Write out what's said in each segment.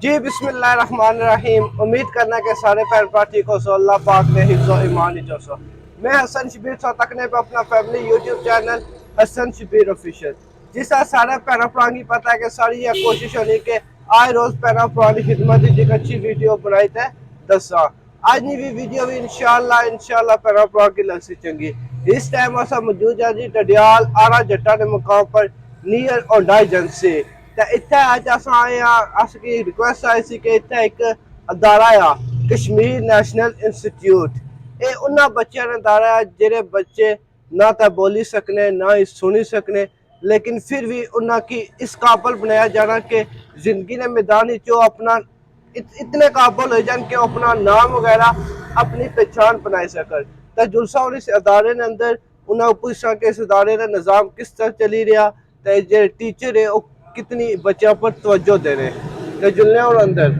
جی بسم اللہ الرحمن الرحیم. امید کرنا کہ سارے پہن پا ٹھیک ہو سو. اللہ پاک نے حفظ و ایمان ہی سو. میں حسن شبیر سو تکنے پہ اپنا فیملی یوٹیوب چینل حسن شبیر آفیشل جس طرح سارے پہنا پرانی پتہ ہے کہ ساری یہ کوشش ہونی کہ آئے روز پہنا پرانی خدمت ایک اچھی ویڈیو بنائی تھے دسا. آج نہیں بھی ویڈیو بھی انشاءاللہ پہنا پرانی لگ سی چنگی. اس ٹائم اسا موجود ہے جی ڈڈیال آرا جٹا نے مقام پر نیئر اور ڈائی جنسی. تو اتنے اج اساں آئے ہاں اس کی ریکویسٹ آئی سی کہ اتنے ایک ادارہ آ کشمیر نیشنل انسٹیٹیوٹ. اے انہاں بچیاں نے ادارہ ہے جڑے بچے نہ تا بولی سکنے نہ ہی سنی سکنے لیکن پھر بھی انہاں کی اس قابل بنایا جانا کہ زندگی نے میدانی چو اپنا اتنے قابل ہو جان کہ اپنا نام وغیرہ اپنی پہچان بنائی سکر. تا جلسہ اور اس ادارے نے اندر انہاں پوچھا کہ اس ادارے کا نظام کس طرح چلی رہا تے جو ٹیچر ہے وہ کتنی بچوں پر توجہ دے رہے تے جلنے اور اندر.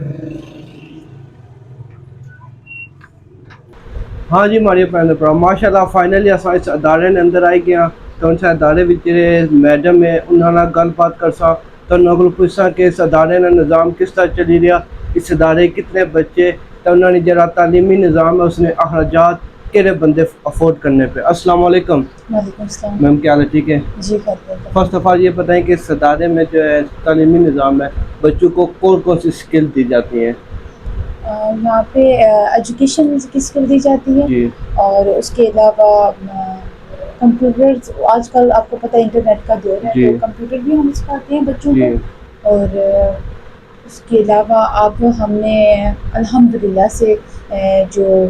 ہاں جی ماری پہنے پر ماشاءاللہ فائنلی اساں اس ادارے نے اندر آئی گیا. تو ان سے ادارے وچ میڈم ہے انہاں نال گل بات کرسا تو انہاں کو پوچھا کہ اس ادارے کا نظام کس طرح چلی رہا, اس ادارے کتنے بچے تو انہوں نے جڑا تعلیمی نظام ہے اس نے اخراجات کہڑے بندے افورڈ کرنے پہ. السلام علیکم. وعلیکم السلام. میم کیا حال ہے, ٹھیک ہے؟ جی خیریت. فرسٹ آف آل یہ بتائیں کہ اس ادارے میں جو ہے تعلیمی نظام ہے بچوں کو کون کون سی اسکل دی جاتی ہیں؟ یہاں پہ ایجوکیشن کی اسکل دی جاتی ہے جی اور اس کے علاوہ کمپیوٹر. آج کل آپ کو پتہ ہے انٹرنیٹ کا دور ہے جی تو کمپیوٹر بھی ہم سکھاتے ہیں بچوں جی کو. اور اس کے علاوہ اب ہم نے الحمدللہ سے جو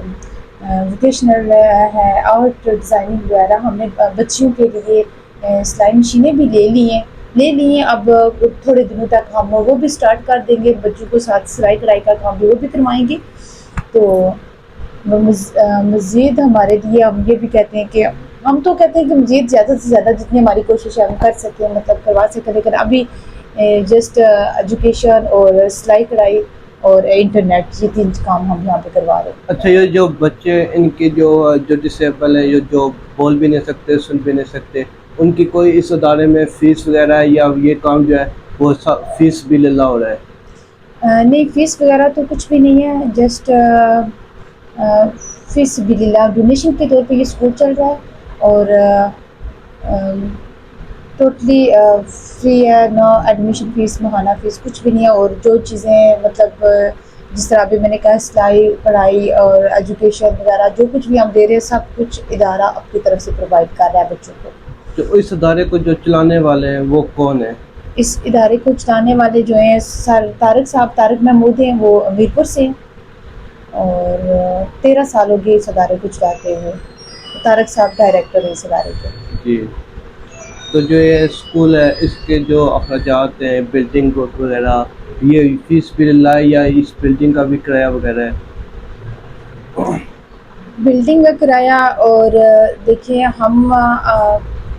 ووکیشنل ہے آرٹ ڈیزائننگ وغیرہ ہم نے بچیوں کے لیے سلائی مشینیں بھی لے لی ہیں. اب تھوڑے دنوں تک ہم وہ بھی سٹارٹ کر دیں گے, بچوں کو ساتھ سلائی کڑھائی کا کام بھی وہ بھی کروائیں گے. تو مزید ہمارے لیے ہم یہ بھی کہتے ہیں کہ ہم تو کہتے ہیں کہ مزید زیادہ سے زیادہ جتنی ہماری کوشش ہے ہم کر سکیں مطلب کروا سکیں, لیکن ابھی جسٹ ایجوکیشن اور سلائی کڑھائی اور انٹرنیٹ یہ 3 کام ہم یہاں پہ کروا رہے ہیں. اچھا, یہ جو بچے ان کی جو ڈسیبل ہے جو بول بھی نہیں سکتے سن بھی نہیں سکتے ان کی کوئی اس ادارے میں فیس وغیرہ ہے یا یہ کام جو ہے وہ فیس بھی للہ ہو رہا ہے؟ نہیں فیس وغیرہ تو کچھ بھی نہیں ہے, جسٹ فیس بھی للہ ڈونیشن کے طور پہ یہ اسکول چل رہا ہے اور ٹوٹلی فری ہے. نو ایڈمیشن فیس ماہانہ فیس کچھ بھی نہیں ہے. اور جو چیزیں مطلب جس طرح ابھی میں نے کہا سلائی پڑھائی اور ایجوکیشن وغیرہ جو کچھ بھی ہم دے رہے ہیں سب کچھ ادارہ اپنی طرف سے پرووائڈ کر رہا ہے بچوں کو. جو اس ادارے کو جو چلانے والے ہیں وہ کون ہیں؟ اس ادارے کو چلانے والے جو ہیں سر طارق محمود ہیں, وہ میرپور سے ہیں اور 13 سال ہو گئے اس ادارے کو چلاتے ہوئے. طارق صاحب ڈائریکٹر ہیں اس ادارے کے. جی, تو جو یہ اسکول ہے اس کے جو اخراجات ہیں بلڈنگ وغیرہ یہ فیس بھی للہ یا اس بلڈنگ کا بھی کرایہ وغیرہ ہے؟ بلڈنگ کا کرایہ اور دیکھیں ہم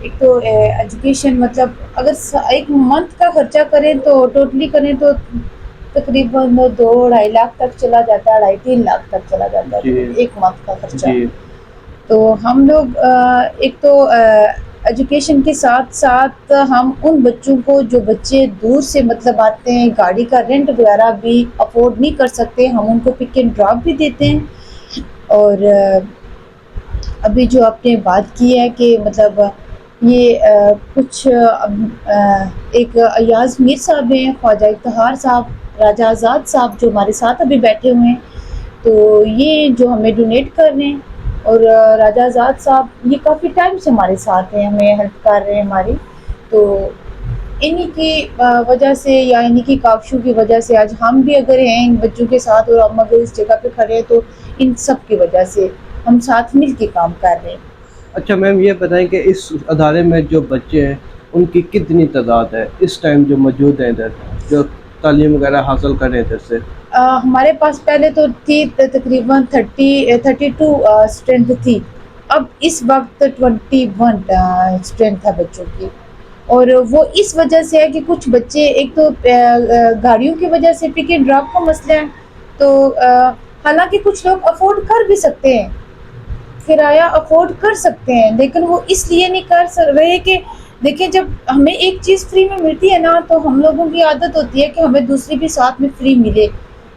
ایک تو ایجوکیشن مطلب اگر ایک منتھ کا خرچہ کریں تو ٹوٹلی کریں تو تقریباً 2-2.5 لاکھ تک چلا جاتا ہے, 2.5-3 لاکھ تک چلا جاتا ہے جی ایک منتھ کا خرچہ. جی. تو ہم لوگ ایک تو ایجوکیشن کے ساتھ ساتھ ہم ان بچوں کو جو بچے دور سے مطلب آتے ہیں گاڑی کا رینٹ وغیرہ بھی افورڈ نہیں کر سکتے ہم ان کو پک اینڈ ڈراپ بھی دیتے ہیں. اور ابھی جو آپ نے بات کی ہے کہ مطلب یہ کچھ ایک ایاز میر صاحب ہیں, خواجہ افتخار صاحب, راجہ آزاد صاحب جو ہمارے ساتھ ابھی بیٹھے ہوئے ہیں, تو یہ جو ہمیں ڈونیٹ کر رہے ہیں. اور راجہ آزاد صاحب یہ کافی ٹائم سے ہمارے ساتھ ہیں, ہمیں ہیلپ کر رہے ہیں ہماری. تو انہی کی وجہ سے یا انہی کی کاوشوں کی وجہ سے آج ہم بھی اگر ہیں ان بچوں کے ساتھ اور ہم اگر اس جگہ پہ کھڑے ہیں تو ان سب کی وجہ سے ہم ساتھ مل کے کام کر رہے ہیں. اچھا میم یہ بتائیں کہ اس ادارے میں جو بچے ہیں ان کی کتنی تعداد ہے اس ٹائم جو موجود ہیں ادھر جو تعلیم وغیرہ حاصل کر رہے ہیں ادھر سے؟ ہمارے پاس پہلے تو تھی تقریباً 32 اسٹرینتھ تھی, اب اس وقت 21 اسٹرینتھ ہے بچوں کی. اور وہ اس وجہ سے ہے کہ کچھ بچے ایک تو گاڑیوں کی وجہ سے پک اینڈ ڈراپ کا مسئلہ ہے, تو حالانکہ کچھ لوگ افورڈ کر بھی سکتے ہیں, کرایہ افورڈ کر سکتے ہیں, لیکن وہ اس لیے نہیں کر رہے کہ دیکھیں جب ہمیں ایک چیز فری میں ملتی ہے نا تو ہم لوگوں کی عادت ہوتی ہے کہ ہمیں دوسری بھی ساتھ میں فری ملے.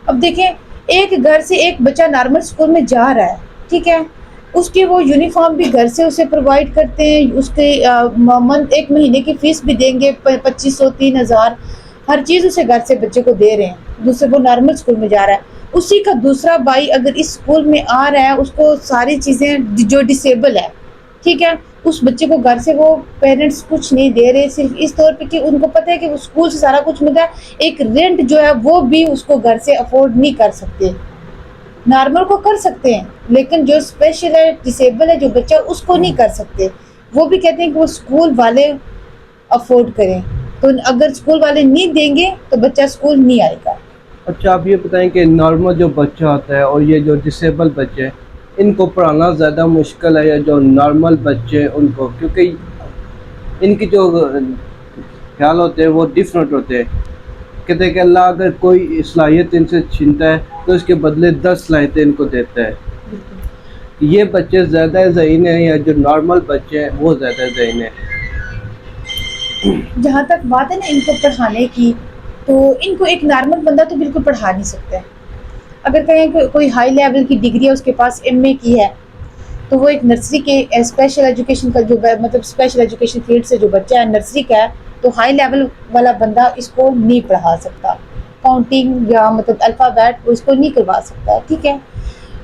اب دیکھیں ایک گھر سے ایک بچہ نارمل اسکول میں جا رہا ہے, ٹھیک ہے, اس کی وہ یونیفارم بھی گھر سے اسے پرووائڈ کرتے ہیں, اس کے ایک مہینے کی فیس بھی دیں گے 2500 3000, ہر چیز اسے گھر سے بچے کو دے رہے ہیں, دوسرے وہ نارمل اسکول میں جا رہا ہے. اسی کا دوسرا بھائی اگر اس اسکول میں آ رہا ہے, اس کو ساری چیزیں جو ڈسیبل ہے, ٹھیک ہے, اس بچے کو گھر سے وہ پیرنٹس کچھ نہیں دے رہے, صرف اس طور پہ کہ ان کو پتہ ہے کہ وہ اسکول سے سارا کچھ ملتا ہے, ایک رینٹ جو ہے وہ بھی اس کو گھر سے افورڈ نہیں کر سکتے. نارمل کو کر سکتے ہیں لیکن جو اسپیشل ہے, ڈسیبل ہے جو بچہ, اس کو نہیں کر سکتے. وہ بھی کہتے ہیں کہ وہ اسکول والے افورڈ کریں, تو اگر اسکول والے نہیں دیں گے تو بچہ اسکول نہیں آئے گا. اچھا آپ یہ بتائیں کہ نارمل جو بچہ ہوتا ہے اور یہ جو ڈسیبل بچے ہیں, ان کو پڑھانا زیادہ مشکل ہے یا جو نارمل بچے ہیں ان کو, کیونکہ ان کی جو خیال ہوتے ہیں وہ ڈفرینٹ ہوتے ہیں. کہتے ہیں کہ اللہ اگر کوئی صلاحیت ان سے چھینتا ہے تو اس کے بدلے 10 صلاحیتیں ان کو دیتا ہے. یہ بچے زیادہ ذہین ہیں یا جو نارمل بچے ہیں وہ زیادہ ذہین ہیں؟ جہاں تک بات ہے نا ان کو پڑھانے کی, تو ان کو ایک نارمل بندہ تو بالکل پڑھا نہیں سکتا ہے. اگر کہیں کہ کوئی ہائی لیول کی ڈگری ہے اس کے پاس, ایم اے کی ہے, تو وہ ایک نرسری کے اسپیشل ایجوکیشن کا جو مطلب اسپیشل ایجوکیشن فیلڈ سے جو بچہ ہے نرسری کا ہے, تو ہائی لیول والا بندہ اس کو نہیں پڑھا سکتا. کاؤنٹنگ یا مطلب الفابیٹ وہ اس کو نہیں کروا سکتا ہے, ٹھیک ہے.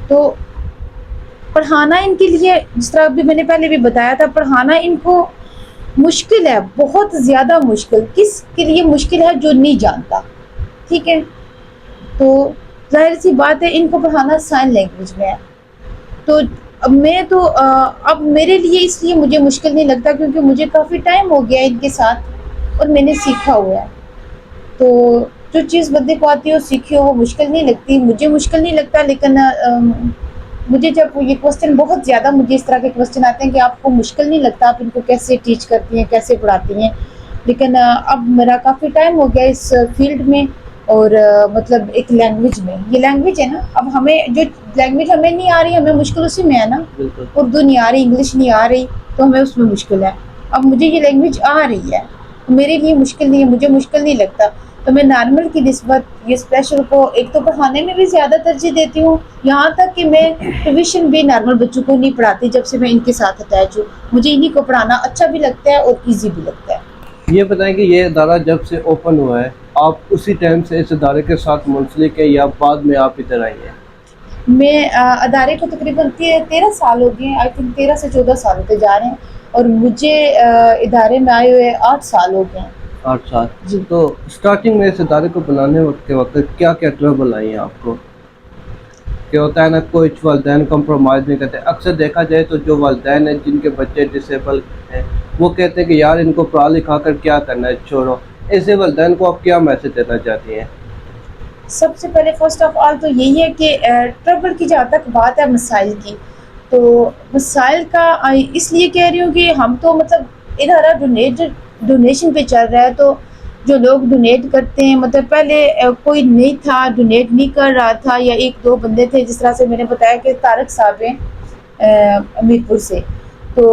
تو پڑھانا ان کے لیے, جس طرح ابھی میں نے پہلے بھی بتایا تھا, پڑھانا ان کو مشکل ہے, بہت زیادہ مشکل. کس کے لیے مشکل ہے؟ جو نہیں جانتا, ٹھیک ہے. تو ظاہر سی بات ہے ان کو پڑھانا سائن لینگویج میں ہے. تو اب میرے لیے اس لیے مجھے مشکل نہیں لگتا کیونکہ مجھے کافی ٹائم ہو گیا ان کے ساتھ اور میں نے سیکھا ہوا ہے. تو جو چیز بندے کو آتی ہے وہ سیکھی ہو, وہ مشکل نہیں لگتی. مجھے مشکل نہیں لگتا, لیکن مجھے جب یہ کوسچن بہت زیادہ مجھے اس طرح کے کوسچن آتے ہیں کہ آپ کو مشکل نہیں لگتا, آپ ان کو کیسے ٹیچ کرتی ہیں, کیسے پڑھاتی ہیں. لیکن اب میرا کافی ٹائم ہو گیا اس فیلڈ میں, اور مطلب ایک لینگویج میں, یہ لینگویج ہے نا, اب ہمیں جو لینگویج ہمیں نہیں آ رہی, ہمیں مشکل اسی میں ہے نا. بالکل. اردو نہیں آ رہی, انگلش نہیں آ رہی, تو ہمیں اس میں مشکل ہے. اب مجھے یہ لینگویج آ رہی ہے, میرے لیے مشکل نہیں ہے, مجھے مشکل نہیں لگتا. تو میں نارمل کی نسبت یہ اسپیشل کو ایک تو پڑھانے میں بھی زیادہ ترجیح دیتی ہوں, یہاں تک کہ میں ٹیوشن بھی نارمل بچوں کو نہیں پڑھاتی جب سے میں ان کے ساتھ اٹیچ ہوں. مجھے انہیں کو پڑھانا اچھا بھی لگتا ہے اور ایزی بھی لگتا ہے. یہ بتائیں کہ یہ ادارہ جب سے اوپن ہوا ہے, آپ اسی ٹائم سے اس ادارے کے ساتھ منسلک ہیں یا بعد میں آپ ادھر آئی ہیں؟ میں ادارے کو تقریباً 13 سال ہو گئے ہیں, آئی تھنک 13 سے 14 سال ہوتے جا رہے ہیں, اور مجھے ادارے میں آئے ہوئے 8 سال ہو گئے ہیں. 8 سال. جی. تو اسٹارٹنگ میں اس ادارے کو بنانے کے وقت کیا کیا ٹربل آئی ہیں آپ کو؟ کہ ہوتا ہے نا کچھ والدین کمپرومائز نہیں کرتے. اکثر دیکھا جائے تو جو والدین ہیں جن کے بچے ڈسیبل ہیں وہ کہتے ہیں کہ یار ان کو پڑھا لکھا کر کیا کرنا ہے, چھوڑو. ایسے والدین کو آپ کیا میسج دینا چاہتی ہیں؟ سب سے پہلے فرسٹ آف آل تو یہی ہے کہ ٹربل کی جہاں تک بات ہے مسائل کی, تو مسائل کا اس لیے کہہ رہی ہوں کہ ہم تو مطلب ادارہ ڈونیشن پہ چل رہا ہے, تو جو لوگ ڈونیٹ کرتے ہیں, مطلب پہلے کوئی نہیں تھا ڈونیٹ نہیں کر رہا تھا, یا 1-2 بندے تھے, جس طرح سے میں نے بتایا کہ طارق صاحب ہیں امیر پور سے, تو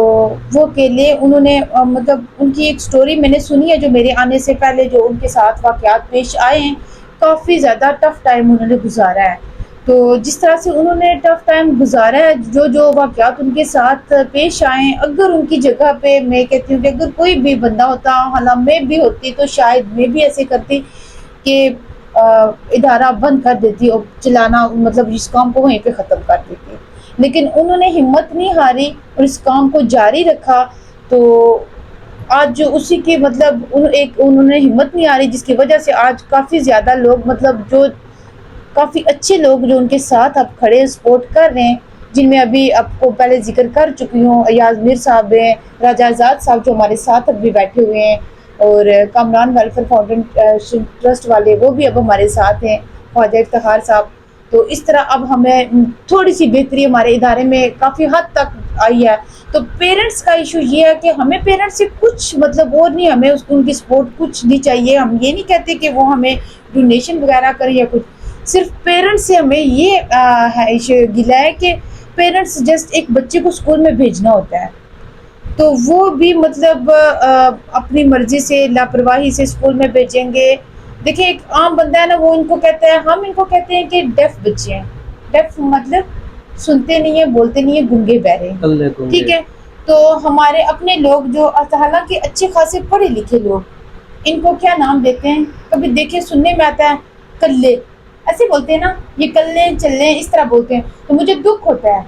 وہ اکیلے انہوں نے مطلب ان کی ایک سٹوری میں نے سنی ہے جو میرے آنے سے پہلے جو ان کے ساتھ واقعات پیش آئے ہیں, کافی زیادہ ٹف ٹائم انہوں نے گزارا ہے. تو جس طرح سے انہوں نے ٹف ٹائم گزارا ہے, جو واقعات ان کے ساتھ پیش آئے ہیں, اگر ان کی جگہ پہ میں کہتی ہوں کہ اگر کوئی بھی بندہ ہوتا, حالانکہ میں بھی ہوتی, تو شاید میں بھی ایسے کرتی کہ ادارہ بند کر دیتی اور چلانا مطلب اس کام کو وہیں پہ ختم کر دیتی. لیکن انہوں نے ہمت نہیں ہاری اور اس کام کو جاری رکھا. تو آج جو اسی کی مطلب انہوں نے ہمت نہیں ہاری, جس کی وجہ سے آج کافی زیادہ لوگ مطلب جو کافی اچھے لوگ جو ان کے ساتھ اب کھڑے سپورٹ کر رہے ہیں, جن میں ابھی آپ کو پہلے ذکر کر چکی ہوں, ایاز میر صاحب ہیں, راجہ آزاد صاحب جو ہمارے ساتھ اب بھی بیٹھے ہوئے ہیں, اور کامران ویلفیئر فاؤنڈیشن ٹرسٹ والے وہ بھی اب ہمارے ساتھ ہیں, خواجہ افتخار صاحب. تو اس طرح اب ہمیں تھوڑی سی بہتری ہمارے ادارے میں کافی حد تک آئی ہے. تو پیرنٹس کا ایشو یہ ہے کہ ہمیں پیرنٹس سے کچھ مطلب اور نہیں, ہمیں ان کی سپورٹ کچھ نہیں چاہیے. ہم یہ نہیں کہتے کہ وہ ہمیں ڈونیشن وغیرہ کریں یا کچھ, صرف پیرنٹس سے ہمیں یہ گلا ہے کہ پیرنٹس جسٹ ایک بچے کو اسکول میں بھیجنا ہوتا ہے, تو وہ بھی مطلب اپنی مرضی سے لاپرواہی سے اسکول میں بھیجیں گے. دیکھیں ایک عام بندہ ہے نا وہ ان کو کہتا ہے, ہم ان کو کہتے ہیں کہ ڈیف بچے ہیں. ڈیف مطلب سنتے نہیں ہیں, بولتے نہیں ہیں, گنگے بہرے ہیں, ٹھیک ہے. تو ہمارے اپنے لوگ جو حالانکہ اچھے خاصے پڑھے لکھے لوگ, ان کو کیا نام دیتے ہیں, کبھی دیکھیں سننے میں آتا ہے کلے, ایسے بولتے ہیں نا, یہ کلے چلے اس طرح بولتے ہیں. تو مجھے دکھ ہوتا ہے,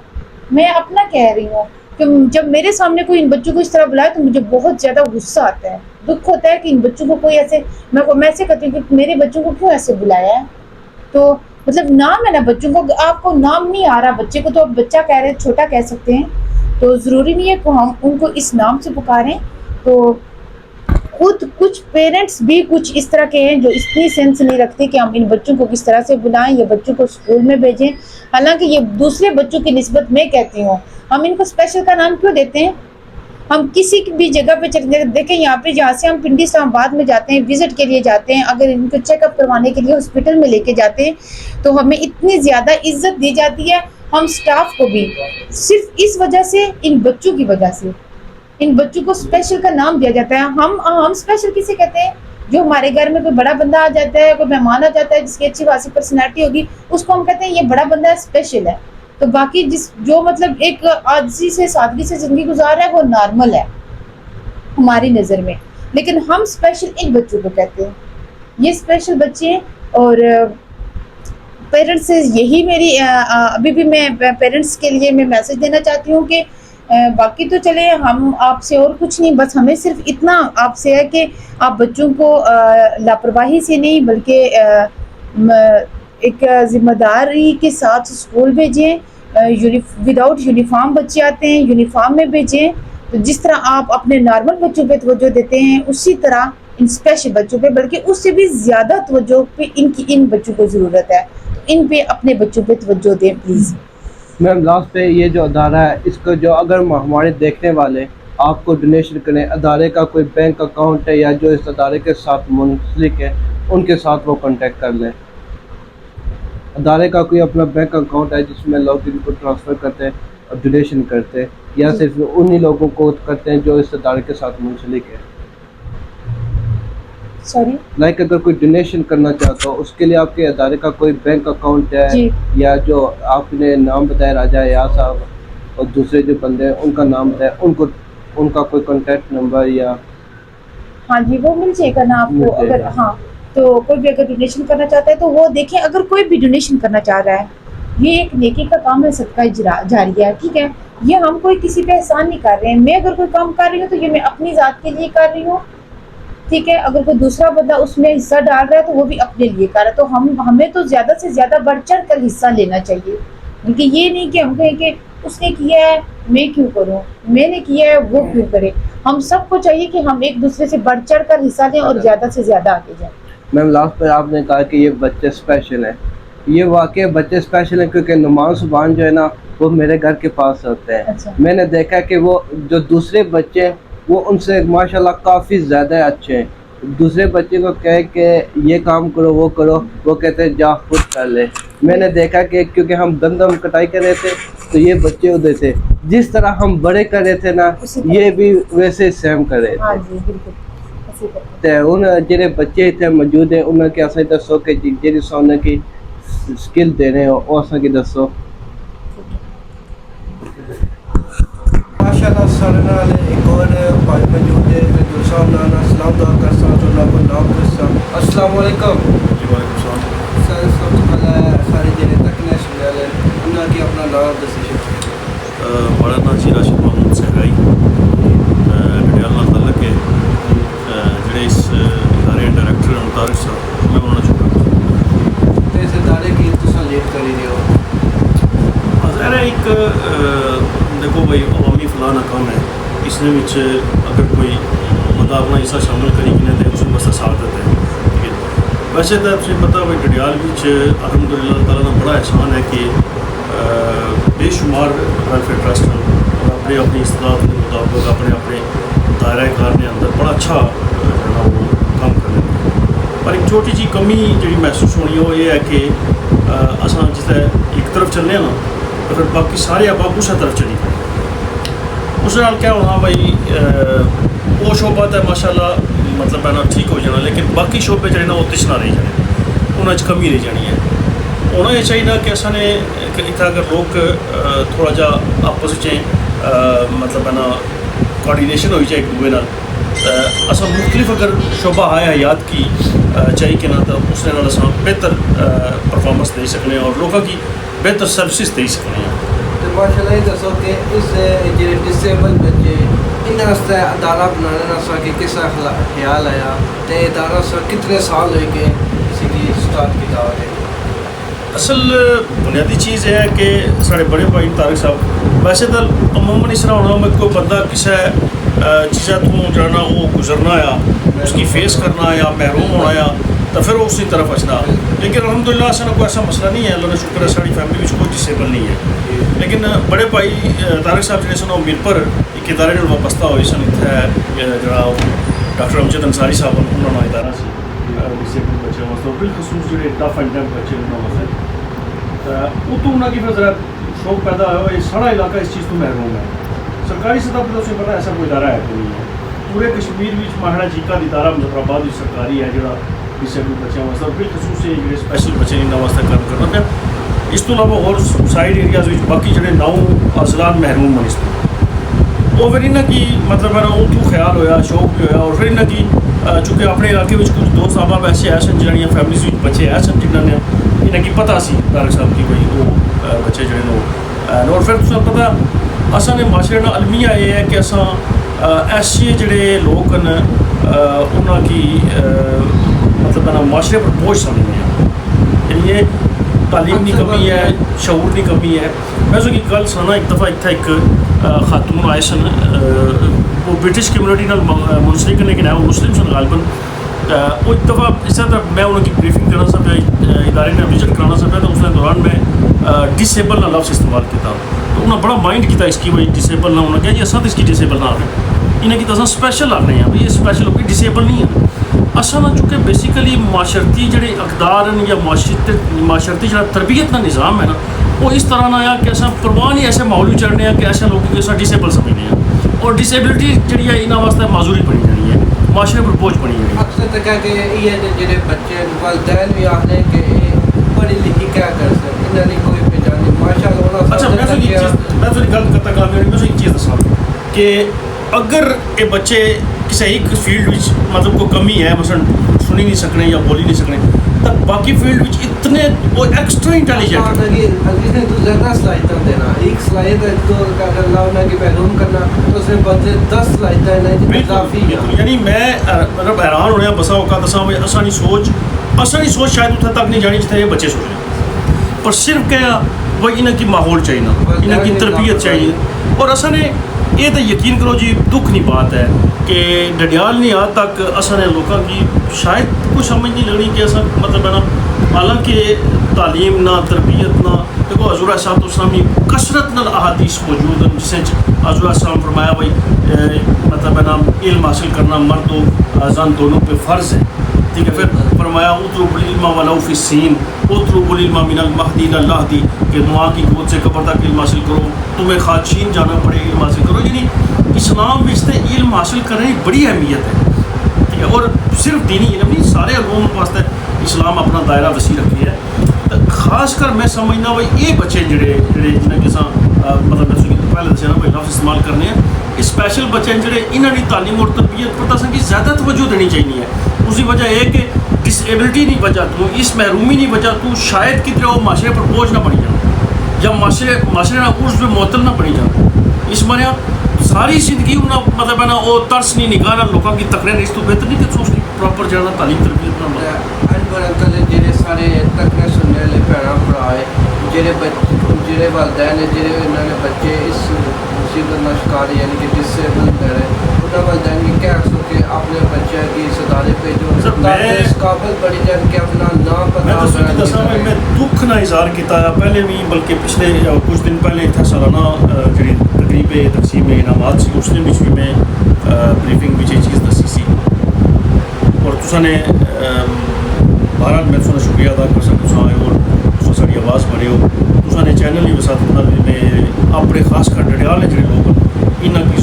میں اپنا کہہ رہی ہوں کہ جب میرے سامنے کوئی ان بچوں کو اس طرح بلائے تو مجھے بہت زیادہ غصہ آتا ہے, دکھ ہوتا ہے کہ ان بچوں کو کوئی ایسے, میں ایسے کہتی ہوں کہ میرے بچوں کو کیوں ایسے بلایا ہے. تو مطلب نام ہے نا بچوں کو, آپ کو نام نہیں آ رہا بچے کو تو آپ بچہ کہہ رہے, چھوٹا کہہ سکتے ہیں, تو ضروری نہیں ہے کہ ہم ان کو اس نام سے پکاریں. تو خود کچھ پیرنٹس بھی کچھ اس طرح کے ہیں جو اتنی سینس نہیں رکھتے کہ ہم ان بچوں کو کس طرح سے بلائیں یا بچوں کو اسکول میں بھیجیں. حالانکہ یہ دوسرے بچوں کی نسبت میں کہتی ہوں, ہم ان کو اسپیشل کا نام کیوں دیتے ہیں. ہم کسی بھی جگہ پہ چلے دیکھیں, یہاں پہ جہاں سے ہم پنڈی اسلام آباد میں جاتے ہیں وزٹ کے لیے جاتے ہیں, اگر ان کو چیک اپ کروانے کے لیے ہاسپٹل میں لے کے جاتے ہیں تو ہمیں اتنی زیادہ عزت دی جاتی ہے, ہم سٹاف کو بھی, صرف اس وجہ سے, ان بچوں کی وجہ سے ان بچوں کو اسپیشل کا نام دیا جاتا ہے. ہم اسپیشل کسے کہتے ہیں, جو ہمارے گھر میں کوئی بڑا بندہ آ جاتا ہے, کوئی مہمان آ جاتا ہے جس کی اچھی خاصی پرسنالٹی ہوگی, اس کو ہم کہتے ہیں یہ بڑا بندہ ہے, اسپیشل ہے. تو باقی جو مطلب ایک عاجزی سے سادگی سے زندگی گزار رہا ہے وہ نارمل ہے ہماری نظر میں. لیکن ہم اسپیشل ان بچوں کو کہتے ہیں, یہ اسپیشل بچے ہیں. اور پیرنٹس سے یہی میری ابھی بھی میں پیرنٹس کے لیے میں میسج دینا چاہتی ہوں کہ باقی تو چلے ہم آپ سے اور کچھ نہیں, بس ہمیں صرف اتنا آپ سے ہے کہ آپ بچوں کو لاپرواہی سے نہیں بلکہ ایک ذمہ داری کے ساتھ اسکول بھیجیں. وداؤٹ یونیفارم بچے آتے ہیں, یونیفارم میں بھیجیں. تو جس طرح آپ اپنے نارمل بچوں پہ توجہ دیتے ہیں اسی طرح ان اسپیشل بچوں پہ, بلکہ اس سے بھی زیادہ توجہ پہ ان بچوں کو ضرورت ہے. تو ان پہ اپنے بچوں پہ توجہ دیں پلیز. میم لاسٹ پہ یہ جو ادارہ ہے اس کو جو اگر ہمارے دیکھنے والے آپ کو ڈونیشن کریں, ادارے کا کوئی بینک اکاؤنٹ ہے یا جو اس ادارے کے ساتھ منسلک ہے ان کے ساتھ وہ کانٹیکٹ کر لیں. ادارے کا کوئی اپنا بینک اکاؤنٹ ہے جس میں لوگ ان کو ٹرانسفر کرتے ہیں اور ڈونیشن کرتے ہیں, یا صرف انہی لوگوں کو کرتے ہیں جو اس ادارے کے ساتھ منسلک ہے. سوری, لائک اگر کوئی ڈونیشن کرنا چاہتا ہو اس کے لیے آپ کے ادارے کا کوئی بینک اکاؤنٹ ہے جی, یا جو آپ نے نام بتایا راجہ یا صاحب اور دوسرے جو بندے ہیں ان کا نام بتایا, ان کا کوئی کانٹیکٹ نمبر یا ہاں جی وہ مل جائے گا نا آپ کو. اگر ہاں تو کوئی بھی اگر ڈونیشن کرنا چاہتا ہے تو وہ دیکھیں, اگر کوئی بھی ڈونیشن کرنا چاہ رہا ہے یہ ایک نیکی کا کام ہے, صدقہ جاریہ ہے, ٹھیک ہے. یہ ہم کوئی کسی پہ احسان نہیں کر رہے ہیں. میں اگر کوئی کام کر رہی ہوں تو یہ میں اپنی ذات کے لیے کر رہی ہوں, ٹھیک ہے. اگر کوئی دوسرا بندہ اس میں حصہ ڈال رہا ہے تو وہ بھی اپنے لیے کر رہا ہے. تو ہمیں تو زیادہ سے زیادہ بڑھ چڑھ کر حصہ لینا چاہیے, کیونکہ یہ نہیں کہ ہم کہیں کہ اس نے کیا ہے میں کیوں کروں, میں نے کیا ہے وہ کیوں کرے. ہم سب کو چاہیے کہ ہم ایک دوسرے سے بڑھ چڑھ کر حصہ لیں اور زیادہ سے زیادہ آگے جائیں. میم لاسٹ پہ آپ نے کہا کہ یہ بچے اسپیشل ہیں, یہ واقعی بچے اسپیشل ہیں کیونکہ نعمان سبحان جو ہے نا وہ میرے گھر کے پاس ہوتے ہیں. اچھا, میں نے دیکھا کہ وہ جو دوسرے بچے ہیں وہ ان سے ماشاءاللہ کافی زیادہ اچھے ہیں. دوسرے بچے کو کہے کہ یہ کام کرو وہ کرو, وہ کہتے ہیں جا خود کر لے. میں نے دیکھا کہ کیونکہ ہم گندم کٹائی کر رہے تھے تو یہ بچے ادھر تھے, جس طرح ہم بڑے کر رہے تھے نا یہ بھی ویسے سیم کر رہے ہاں تھے. جی بالکل ایسے کرتے تے ان جڑے بچے اتنے موجود ہیں انہوں کے اساں دسو کہ جڑی سونے کی سکل دے رہے ہو وہ اساں کی دسو. ماشاءاللہ سارے نال ایک اور بھائی موجود ہے میں دوسرا نانا سلام دعا کرتا ہوں تو اللہ کو نام کرتا. السلام علیکم. جی وعلیکم السلام. سر سب تو پہلے سارے جڑے تکنے سننے والے انہاں کی اپنا نام دسی. ہمارا نام جی راشد محمود سہرائی, ڈڈیال نال تعلق ہے. جڑے اس ادارے ڈائریکٹر ہیں طارق صاحب, میں بولنا چاہتا ہوں. تو اس ادارے کی تساں لیڈ کری رہے ہو. ظاہر ہے ایک دیکھو بھائی عوامی فلاح کام ہے, اس نے اگر کوئی بندہ اپنا حصہ شامل کری کہ تو اس کو بس سعادت ہے. ٹھیک ہے, ویسے تو آپ سے پتہ بھائی ڈڈیال الحمدللہ تعالیٰ کا بڑا احسان ہے کہ بے شمار ویلفیئر ٹرسٹ ہیں اور اپنی استطاعت کے مطابق اپنے دائرۂ کار کے اندر بڑا اچھا وہ کام کر رہے ہیں. پر ایک چھوٹی جی کمی جی محسوس ہونی وہ یہ ہے کہ اصل جس ایک طرف چلنے نا تو پھر باقی سارے آپ اس طرف چلی گئے. اس نال کیا ہونا بھائی وہ شعبہ تو ماشاء اللہ مطلب ہے نا ٹھیک ہو جانا, لیکن باقی شعبے جڑے نا وہ تشنا رہ جانے, انہوں کمی رہ جانی ہے. انہوں یہ چاہیے کہ اصل نے اتنا اگر لوگ تھوڑا جا آپس مطلب ہے نا کوآرڈینیشن ہوئی جائے ایک دوے نال, اصل مختلف اگر شعبہ ہے حیات کی چاہیے کہ نا تو اس نال اصل بہتر پرفارمنس دے سکنے اور لوگوں کی بہتر سروسز دے سکنے ہیں. ماشاء اللہ یہ دسو کہ اس جڑے ڈسیبل بچے ان واسطے ادارہ بنانے سا کہ کس خیال آیا تے ادارہ سا کتنے سال ہوئے کہ کسی کی اسٹارٹ کی دعوت ہے؟ اصل بنیادی چیز یہ ہے کہ سارے بڑے بھائی طارق صاحب ویسے تو عموماً اس طرح ہونا میں کوئی بندہ کسی چیزیں تو جانا وہ گزرنا آیا اس کی فیس کرنا یا محروم ہونا یا تو پھر وہ اسی طرف اچنا, لیکن الحمدللہ اصل کوئی ایسا مسئلہ نہیں ہے, اللہ کا شکر ہے ساری فیملی میں کوئی ڈسیبل نہیں ہے. لیکن بڑے بھائی طارق صاحب جڑے سن امیر پر ایک ادارے نال وابستہ ہوئے سن اتنے جڑا ڈاکٹر امجد انصاری صاحب انہوں نے ادارہ سی ڈسیبل بچے واسطے بالخصوص جڑے ٹف اینڈ ٹف بچے انہوں واسطے وہ تو انہوں کی پھر ذرا شوق پیدا ہوا یہ سارا علاقہ اس چیز تو محروم ہے. سرکاری سطح پر تو اسے پتا ایسا کوئی ادارہ ہے کوئی نہیں ہے. پورے کشمیر میں ماہڑا جیکا دی ادارہ مظفرآباد سرکاری ہے جڑا ڈسیبل بچوں واسطے بالخصوص جڑے اسپیشل بچے انہوں واسطے کام کرنا پیا. اس تو علاوہ اور سائڈ ایریاز باقی جڑے 9 اضلاع محروم ہیں اس تو وہ پھر انہوں کی مطلب ہے نا وہ تو خیال ہویا شوق بھی ہویا, اور پھر انہوں کی چونکہ اپنے علاقے میں کچھ دوست احباب ایسے ہے سن جہاں فیملیز بچے ہے سن جنہوں نے انہیں کی پتہ سی طارق صاحب کی بھائی وہ بچے جڑے نو, اور پھر تمہیں پتہ اصل نے معاشرے نا المیہ یہ ہے کہ اصل ایسے جڑے لوگ ہیں انہوں کی مطلب ہے نا معاشرے پر بوجھ سمجھنے ہیں. یعنی یہ تعلیم کی کمی ہے, شعور کی کمی ہے. میں اس کی گل سنا ایک دفعہ ایک خاتون آئے سن وہ برٹش کمیونٹی نال منسلک لیکن ہے وہ مسلم سن غالباً. وہ ایک دفعہ اس طرح میں انہوں کی بریفنگ کرنا سا پیا ادارے نے وزٹ کرانا سا پیا تو اس نے دوران میں ڈسیبل نہ لفظ استعمال کیا تو انہوں نے بڑا مائنڈ کیا اس کی بھائی ڈسیبل نہ انہوں نے کہا جی اصل تو اس کی ڈسیبل نہ آنے انہیں کی تو اسپیشل آنے ہیں بھائی یہ اسپیشل ہوگی ڈسیبل نہیں ہے. اصل چونکہ بیسیکلی معاشرتی جڑے اقدار ہیں یا معاشرتی جڑا تربیت کا نظام ہے نا وہ اس طرح نہ آیا کہ ایسا پرواہ نہیں ایسے ماحول میں چڑھنے ہیں کہ ایسے لوگوں کو ایسا ڈسیبل سمجھنے ہیں, اور ڈسیبلٹی جڑی ہے انہوں واسطے معذوری بنی جانی ہے, معاشرے پر بوجھ بنی جانی ہے. اکثر تو کہہ کہ یہ جڑے بچے والدین بھی آخر کہ پڑھی لکھی کیا کر سکتے انہوں نے کوئی پہچانی ماشاء اللہ. اچھا میں تو گل کرتا کام میں ایک چیز دسا کہ اگر یہ بچے کسی ایک فیلڈ مطلب کوئی کمی ہے مثلا سنی نہیں سکنے یا بولی نہیں سکنے تو باقی فیلڈ اتنے وہ ایکسٹرا انٹیلیجنٹ زیادہ صلاحیتیں دینا ایک صلاحیت اللہ انہیں کی محروم کرنا تو اس میں بدلے 10 صلاحیتیں کافی ہیں. یعنی میں مطلب حیران ہونے بسا اوقات دسا اسانی سوچ شاید اتنے تک نہیں جانی جتنے یہ بچے سوچ رہے پر صرف کیا وہ انہیں کی ماحول چاہیے نا انہیں کی تربیت چاہیے. اور اصل نے یہ تو یقین کرو جی دکھ نہیں بات ہے کہ ڈڈیال نہیں آج تک اصل نے لوگوں کی شاید کچھ سمجھ نہیں لگنی کہ اصل مطلب ہے نا حالانکہ تعلیم نہ تربیت نہ دیکھو حضور صاحب السلامی کثرت نال احادیث موجود ہیں جس حضور السلام فرمایا بھائی مطلب ہے نا علم حاصل کرنا مرد و زن دونوں پہ فرض ہے. ٹھیک ہے, پھر فرمایا اطلب العلم ولو فی السین اطلب العلم من المہدی الی اللہدی کہ ماں کی گود سے قبر تک علم حاصل کرو, تمہیں خاتشین جانا پڑے علم حاصل کرو. یعنی اسلام میں سے علم حاصل کرنے کی بڑی اہمیت ہے. ٹھیک ہے, اور صرف دینی علم نہیں سارے علوم واسطے اسلام اپنا دائرہ وسیع رکھی ہے. خاص کر میں سمجھنا بھائی یہ بچے جنہیں کسا مطلب پہلے دسیا نا بھائی لفظ استعمال کرنے ہیں اسپیشل بچے جڑے انہوں نے تعلیم اور تربیت پر دساں کی زیادہ توجہ دینی چاہیے. اسی وجہ یہ کہ ڈس ایبلٹی نہیں وجہ تو اس محرومی نہیں وجہ تو شاید کی طرح وہ معاشرے پر بوجھ نہ بنی جائے یا معاشرے نہ عرض پہ معطل نہ بنی جائے. اس مریا ساری زندگی انہیں مطلب ہے نا وہ ترس نہیں نگاہ لوگوں کی تقریر اس تو بہتر نہیں کہ اس کی پراپر جانا تعلیم تربیت نہ جڑے سارے تقریر سننے والے بھن بھرا ہے جڑے والدین ہیں جڑے انہوں نے بچے اس مصیبت کا شکار یعنی کہ ڈسیبل ہے انہوں والدین کی کیا سو کہ اپنے بچے کی اس ادارے پہ جو اس قابل بڑی جان کے اپنا نام پتا میں دکھ نہ اظہار کیا پہلے بھی بلکہ پچھلے کچھ دن پہلے اتنا سالانہ جی تقریب تقسیم انعامات سی اس بھی میں بریفنگ یہ چیز دسی سی اور تسا نے بہرحال میں تھوڑا شکریہ ادا کر سکتا تسا آئے اور ساری آواز بنے ہو تسا نے چینل ہی وساطت میں اپنے خاص کر ڈڈیال جڑے لوگ انہوں کی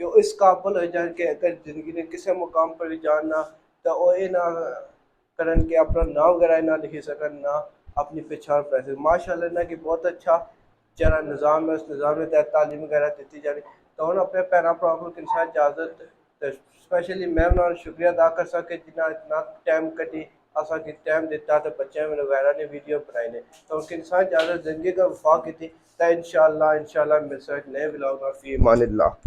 کہ وہ اس قابل ہو جان کہ اگر زندگی نے کسی مقام پر بھی جاننا تو وہ یہ نہ کرن کہ اپنا نام وغیرہ نہ لکھی سکن نہ اپنی پہچان پیسے ماشاء اللہ نہ کہ بہت اچھا جرا نظام ہے اس نظام میں تحت تعلیم وغیرہ دیتی جا رہی تو انہوں اپنے پیرا پراپر کے انسان اجازت اسپیشلی میں انہوں نے شکریہ ادا کر سکے جنہیں اتنا ٹائم کٹی اسا کی ٹائم دیتا تو بچے میں وغیرہ نے ویڈیو بنائی نے تو ان کے انسان اجازت زندگی کا وفاق کی تھی تو انشاءاللہ مل سکے نئے ولاگ فی امان اللہ.